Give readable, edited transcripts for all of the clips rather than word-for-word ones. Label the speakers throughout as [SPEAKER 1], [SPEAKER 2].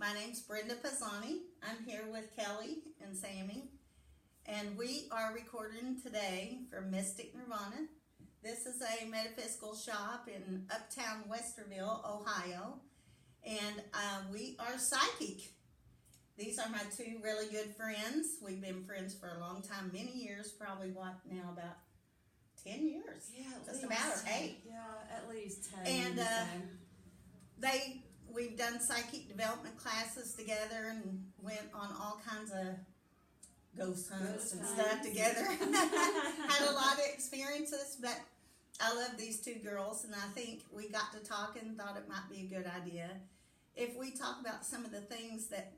[SPEAKER 1] My name's Brenda Pisani. I'm here with Kelly and Sammy, and we are recording today for Mystic Nirvana. This is a metaphysical shop in Uptown, Westerville, Ohio, and we are psychic. These are my two really good friends. We've been friends for a long time, many years, probably now, about 10 years?
[SPEAKER 2] Yeah,
[SPEAKER 1] just about, or 8.
[SPEAKER 2] Yeah, at least 10.
[SPEAKER 1] And we've done psychic development classes together and went on all kinds of ghost hunts and stuff together. Had a lot of experiences, but I love these two girls, and I think we got to talk and thought it might be a good idea if we talk about some of the things that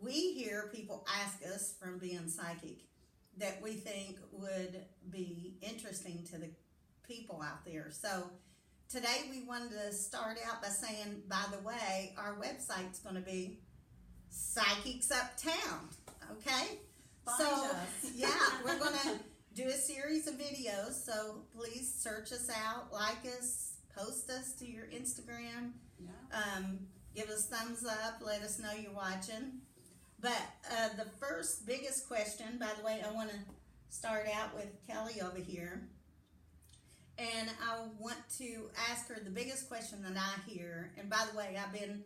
[SPEAKER 1] we hear people ask us from being psychic that we think would be interesting to the people out there. So today we wanted to start out by saying, by the way, our website's going to be Psychics Uptown, okay?
[SPEAKER 2] Find
[SPEAKER 1] so,
[SPEAKER 2] us.
[SPEAKER 1] Yeah, we're going to do a series of videos, so please search us out, like us, post us to your Instagram, give us thumbs up, let us know you're watching. But the first biggest question, by the way, I want to start out with Kelly over here. And I want to ask her the biggest question that I hear. And by the way, I've been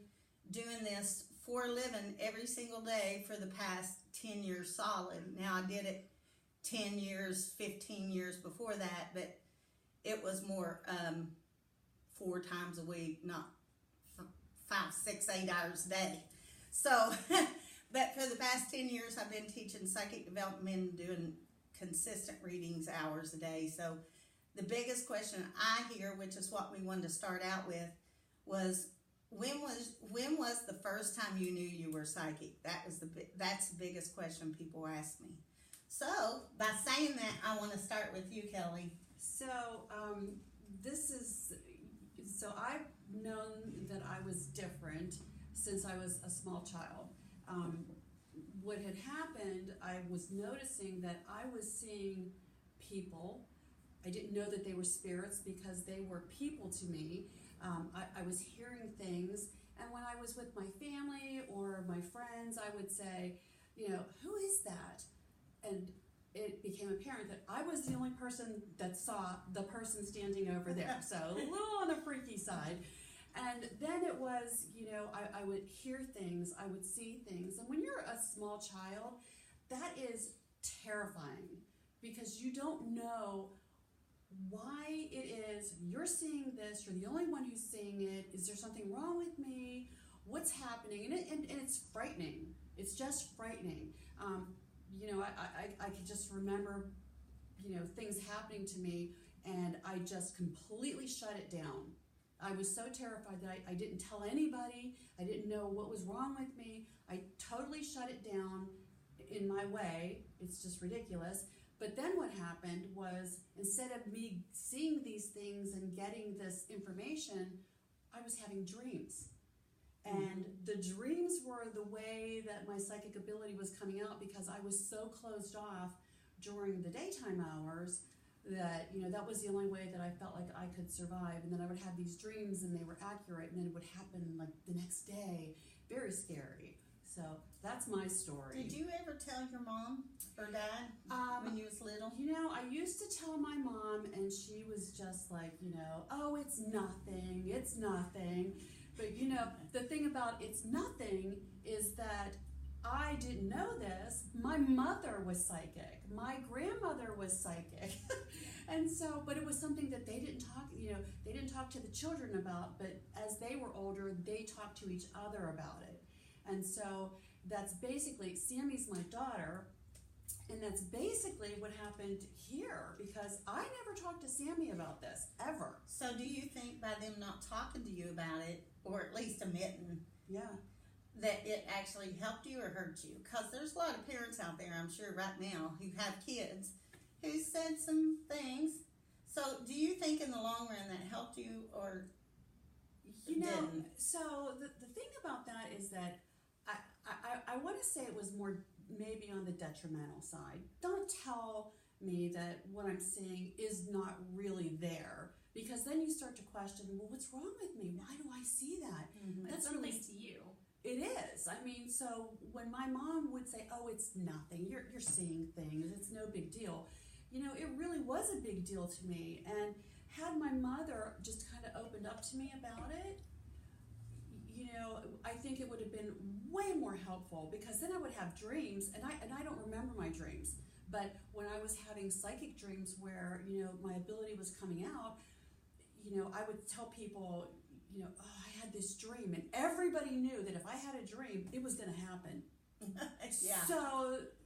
[SPEAKER 1] doing this for a living every single day for the past 10 years solid. Now, I did it 10 years, 15 years before that, but it was more 4 times a week, not 5, 6, 8 hours a day. So, but for the past 10 years, I've been teaching psychic development and doing consistent readings hours a day. So the biggest question I hear, which is what we wanted to start out with, was when was the first time you knew you were psychic? That's the biggest question people ask me. So by saying that, I want to start with you, Kelly.
[SPEAKER 2] So I've known that I was different since I was a small child. What had happened, I was noticing that I was seeing people. I didn't know that they were spirits because they were people to me. I was hearing things, and when I was with my family or my friends, I would say, who is that? And it became apparent that I was the only person that saw the person standing over there, so a little on the freaky side. And then it was, I would hear things, I would see things. And when you're a small child, that is terrifying because you don't know why it is you're seeing this. You're the only one who's seeing it. Is there something wrong with me? What's happening? And it's frightening. It's just frightening. I could just remember, things happening to me, and I just completely shut it down. I was so terrified that I didn't tell anybody. I didn't know what was wrong with me. I totally shut it down in my way. It's just ridiculous. But then what happened was, instead of me seeing these things and getting this information, I was having dreams. And the dreams were the way that my psychic ability was coming out because I was so closed off during the daytime hours that, that was the only way that I felt like I could survive. And then I would have these dreams and they were accurate, and then it would happen like the next day. Very scary. So that's my story.
[SPEAKER 1] Did you ever tell your mom or dad when you was little?
[SPEAKER 2] I used to tell my mom, and she was just like, oh, it's nothing, it's nothing. But the thing about it's nothing is that I didn't know this. My mother was psychic. My grandmother was psychic. And so, but it was something that they didn't talk to the children about, but as they were older, they talked to each other about it. And so that's basically, Sammy's my daughter, and that's basically what happened here, because I never talked to Sammy about this, ever.
[SPEAKER 1] So do you think by them not talking to you about it, or at least admitting, that it actually helped you or hurt you? Because there's a lot of parents out there, I'm sure right now, who have kids who said some things. So do you think in the long run that helped you or didn't?
[SPEAKER 2] So the thing about that is that I want to say it was more maybe on the detrimental side. Don't tell me that what I'm seeing is not really there, because then you start to question, well, what's wrong with me? Why do I see that?
[SPEAKER 3] That's relates to you.
[SPEAKER 2] It is. is. I mean, so when my mom would say, "Oh, it's nothing. You're seeing things. It's no big deal." You know, it really was a big deal to me. And had my mother just kind of opened up to me about it, you know, I think it would have been way more helpful, because then I would have dreams, and I don't remember my dreams. But when I was having psychic dreams where, you know, my ability was coming out, you know, I would tell people, you know, "Oh, I had this dream," and everybody knew that if I had a dream, it was going to happen.
[SPEAKER 1] Yeah.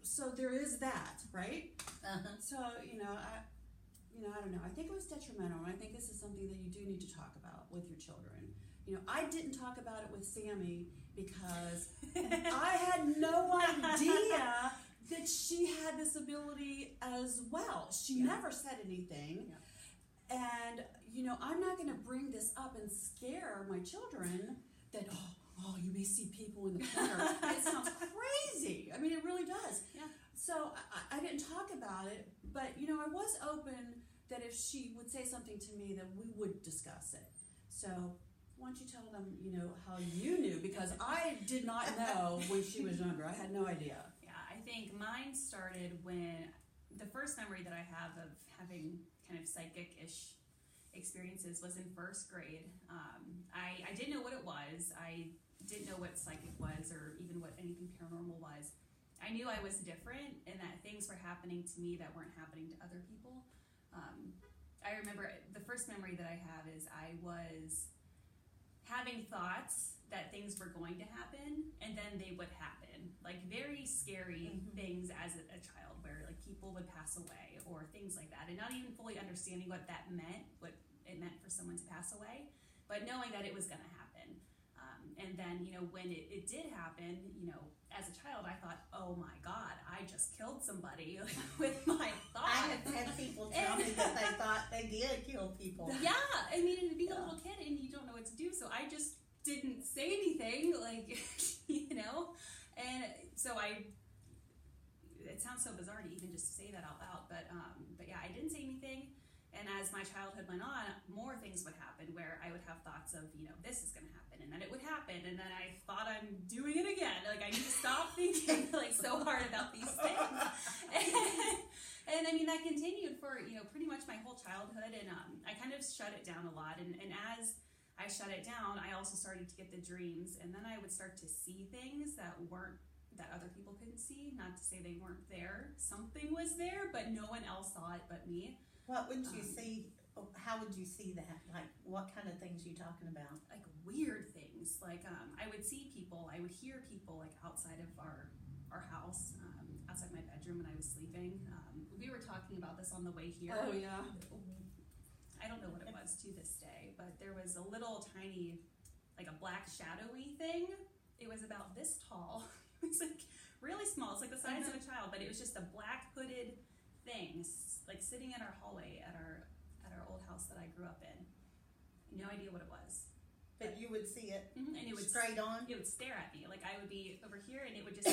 [SPEAKER 2] So there is that, right?
[SPEAKER 1] Uh-huh.
[SPEAKER 2] So, I don't know. I think it was detrimental, and I think this is something that you do need to talk about with your children. You know, I didn't talk about it with Sammy because I had no idea that she had this ability as well. She never said anything. Yeah. And, you know, I'm not going to bring this up and scare my children that, oh, you may see people in the corner. It sounds crazy. I mean, it really does. Yeah. So I didn't talk about it, but, you know, I was open that if she would say something to me, that we would discuss it. So why don't you tell them, you know, how you knew? Because I did not know when she was younger. I had no idea.
[SPEAKER 3] Yeah, I think mine started when the first memory that I have of having kind of psychic-ish experiences was in first grade. I didn't know what it was. I didn't know what psychic was, or even what anything paranormal was. I knew I was different and that things were happening to me that weren't happening to other people. I remember the first memory that I have is I was having thoughts that things were going to happen, and then they would happen. Like very scary things as a child, where like people would pass away or things like that, and not even fully understanding what that meant, what it meant for someone to pass away, but knowing that it was going to happen. And then, you know, when it did happen, you know, as a child, I thought, "Oh my God, I just killed somebody with my thoughts."
[SPEAKER 1] I have had people tell me that they thought they did kill people.
[SPEAKER 3] Yeah, I mean, being a little kid and you don't know what to do, so I just didn't say anything, like, you know, and so it sounds so bizarre to even just say that out loud, but yeah, I didn't say anything. And as my childhood went on, more things would happen where I would have thoughts of, you know, this is going to happen, and then it would happen, and then I thought I'm doing it again. Like, I need to stop thinking like so hard about these things. And I mean, that continued for, you know, pretty much my whole childhood, and I kind of shut it down a lot. And as I shut it down, I also started to get the dreams, and then I would start to see things that other people couldn't see. Not to say they weren't there. Something was there, but no one else saw it but me.
[SPEAKER 1] What would you see? How would you see that? Like, what kind of things are you talking about?
[SPEAKER 3] Like weird things. Like I would see people. I would hear people like outside of our house, outside my bedroom when I was sleeping. We were talking about this on the way here.
[SPEAKER 2] Oh yeah.
[SPEAKER 3] I don't know what it was to this day, but there was a little tiny, like a black shadowy thing. It was about this tall. It was like really small. It's like the size of a child, but it was just a black hooded thing, like sitting in our hallway at our old house that I grew up in. No idea what it was.
[SPEAKER 1] But you would see it,
[SPEAKER 3] and it would
[SPEAKER 1] straight on?
[SPEAKER 3] It would stare at me. Like I would be over here and it would just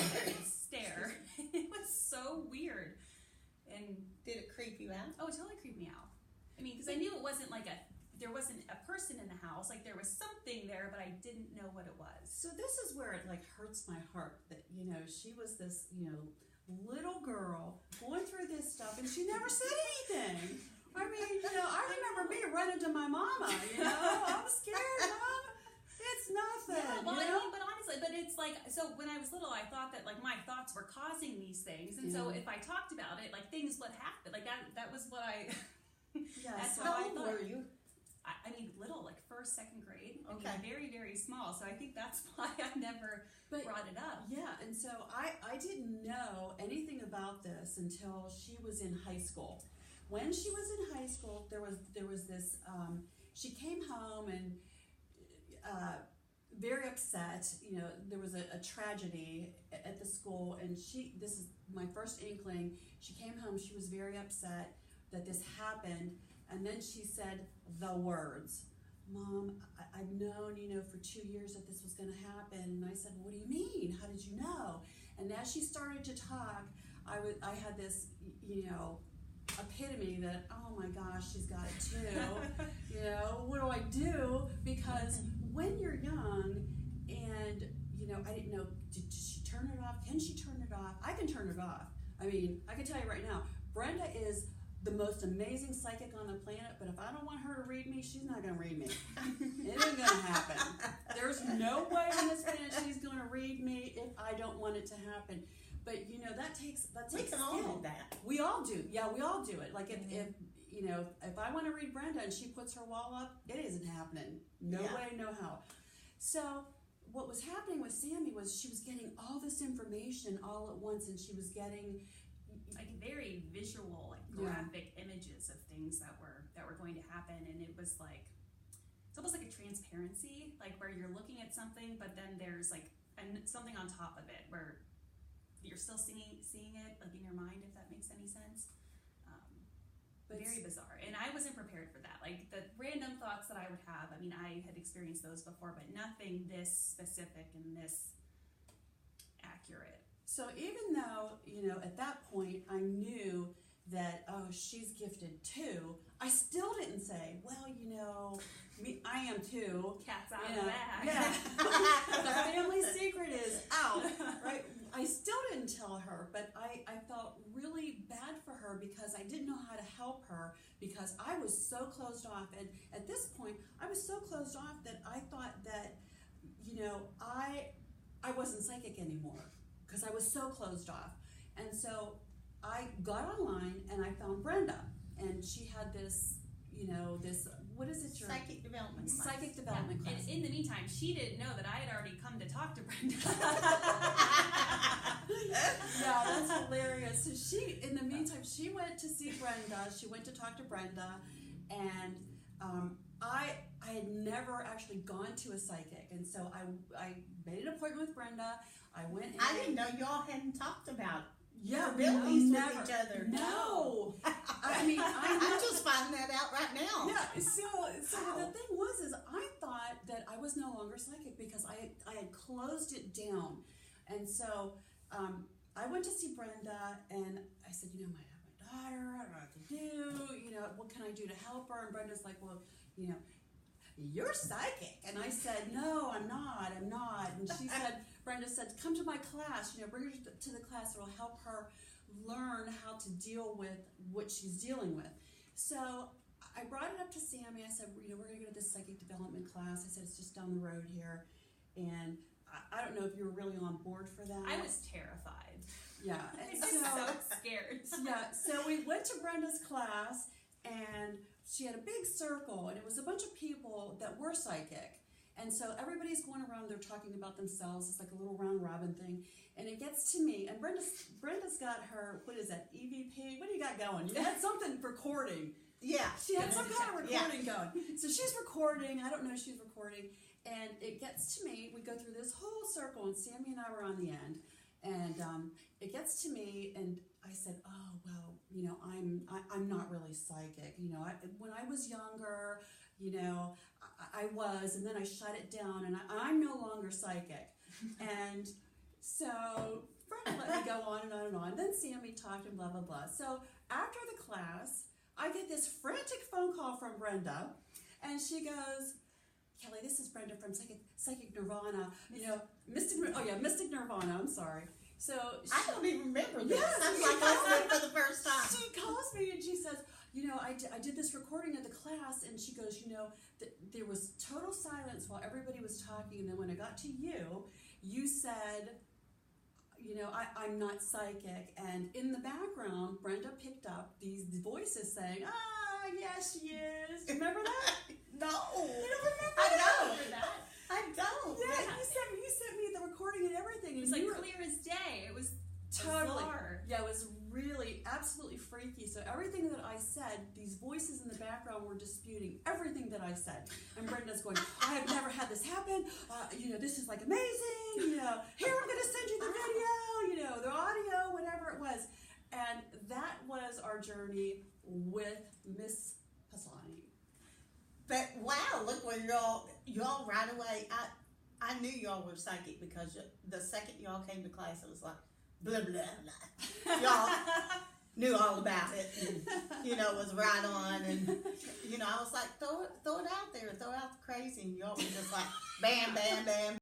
[SPEAKER 3] stare. It was so weird. And
[SPEAKER 1] did it creep you out?
[SPEAKER 3] Oh, it totally creeped me out. I mean, because I knew it wasn't like there wasn't a person in the house. Like there was something there, but I didn't know what it was.
[SPEAKER 2] So this is where it like hurts my heart that, you know, she was this, you know, little girl going through this stuff, and she never said anything. I mean, you know, I remember me running to my mama, you know, I'm scared, Mom. It's nothing.
[SPEAKER 3] Yeah, well,
[SPEAKER 2] you know?
[SPEAKER 3] I mean, but honestly, it's like, so when I was little, I thought that like my thoughts were causing these things, and so if I talked about it, like things would happen. Like that was what I.
[SPEAKER 1] Yes.
[SPEAKER 3] That's
[SPEAKER 1] How
[SPEAKER 3] what
[SPEAKER 1] old
[SPEAKER 3] I thought.
[SPEAKER 1] were you?
[SPEAKER 3] I mean, little, like first, second grade.
[SPEAKER 1] Okay.
[SPEAKER 3] I mean, very, very small. So I think that's why I never brought it up.
[SPEAKER 2] Yeah, and so I didn't know anything about this until she was in high school. When she was in high school, there was this. She came home and very upset. You know, there was a tragedy at the school, and this is my first inkling. She came home. She was very upset that this happened. And then she said the words, "Mom, I've known, you know, for 2 years that this was going to happen." And I said, "What do you mean? How did you know?" And as she started to talk, I had this, you know, epitome that, oh my gosh, she's got it too. You know, what do I do? Because when you're young and, you know, I didn't did she turn it off? Can she turn it off? I can turn it off. I mean, I can tell you right now, Brenda is the most amazing psychic on the planet, but if I don't want her to read me, she's not going to read me. It ain't going to happen. There's no way on this planet she's going to read me if I don't want it to happen. But, that takes
[SPEAKER 1] We can all do that.
[SPEAKER 2] We all do. Yeah, we all do it. Like, if I want to read Brenda and she puts her wall up, it isn't happening. No way, no how. So what was happening with Sammy was she was getting all this information all at once, and she was getting
[SPEAKER 3] like very visual, like graphic images of things that were going to happen, and it was like it's almost like a transparency, like where you're looking at something, but then there's like something on top of it where you're still seeing it like in your mind, if that makes any sense. Very bizarre, and I wasn't prepared for that. Like the random thoughts that I would have, I mean, I had experienced those before, but nothing this specific and this accurate.
[SPEAKER 2] So even though, at that point I knew that, she's gifted too, I still didn't say, well, I am too.
[SPEAKER 3] Cat's out of the bag.
[SPEAKER 2] Yeah. The family secret is out, right? I still didn't tell her, but I felt really bad for her because I didn't know how to help her because I was so closed off. And at this point, I was so closed off that I thought that, I wasn't psychic anymore because I was so closed off. And so I got online and I found Brenda, and she had this, what is it?
[SPEAKER 1] Psychic development class.
[SPEAKER 2] Psychic development class.
[SPEAKER 3] And in the meantime, she didn't know that I had already come to talk to Brenda.
[SPEAKER 2] Yeah, that's hilarious. So in the meantime, she went to see Brenda. She went to talk to Brenda, and I had never actually gone to a psychic, and so I made an appointment with Brenda. I went in.
[SPEAKER 1] I didn't know y'all hadn't talked about
[SPEAKER 2] abilities
[SPEAKER 1] with each other.
[SPEAKER 2] No. I mean,
[SPEAKER 1] I'm just finding that out right now.
[SPEAKER 2] Yeah, so the thing was I thought that I was no longer psychic because I had closed it down. And so I went to see Brenda, and I said, I have my daughter, I don't know what to do, what can I do to help her? And Brenda's like, well, you're psychic. And I said, no, I'm not. And she said, Brenda said, come to my class, bring her to the class. It'll help her learn how to deal with what she's dealing with. So I brought it up to Sammy. I said, we're going to go to this psychic development class. I said, it's just down the road here. And I don't know if you were really on board for that.
[SPEAKER 3] I was terrified.
[SPEAKER 2] Yeah.
[SPEAKER 3] I was so scared.
[SPEAKER 2] Yeah. So we went to Brenda's class, and she had a big circle, and it was a bunch of people that were psychic. And so everybody's going around, they're talking about themselves. It's like a little round robin thing. And it gets to me, and Brenda's got her, what is that, EVP? What do you got going? You had something recording.
[SPEAKER 1] Yeah.
[SPEAKER 2] She had some kind of recording going. So she's recording. I don't know if she's recording. And it gets to me. We go through this whole circle, and Sammy and I were on the end. And it gets to me, and I said, oh, well, I'm not really psychic. When I was younger, I was, and then I shut it down, and I'm no longer psychic. And so Brenda let me go on and on and on. Then Sammy talked and blah, blah, blah. So after the class, I get this frantic phone call from Brenda, and she goes, Kelly, this is Brenda from Psychic Nirvana. Mystic Nirvana, I'm sorry. So
[SPEAKER 1] I don't even remember this.
[SPEAKER 2] Yes,
[SPEAKER 1] I'm like listening for the first time.
[SPEAKER 2] She calls me and she says, I did this recording of the class, and she goes, there was total silence while everybody was talking, and then when I got to you said, I'm not psychic, and in the background, Brenda picked up these voices saying, yes, she is. Do you remember that?
[SPEAKER 1] No.
[SPEAKER 2] You don't remember
[SPEAKER 1] I
[SPEAKER 2] that?
[SPEAKER 1] don't. I don't.
[SPEAKER 2] Yeah, you sent me the recording and everything.
[SPEAKER 3] It was like clear as day. It was
[SPEAKER 2] totally.
[SPEAKER 3] bizarre.
[SPEAKER 2] Yeah, it was really absolutely freaky. So everything that I said, these voices in the background were disputing everything that I said. And Brenda's going, I have never had this happen. This is like amazing. Here, I'm going to send you the video, the audio, whatever it was. And that was our journey with Miss Pisani.
[SPEAKER 1] But wow, look where y'all right away. I knew y'all were psychic because the second y'all came to class, it was like blah blah blah. Y'all knew all about it, and it was right on. And I was like, throw it out there, throw out the crazy, and y'all were just like bam, bam, bam.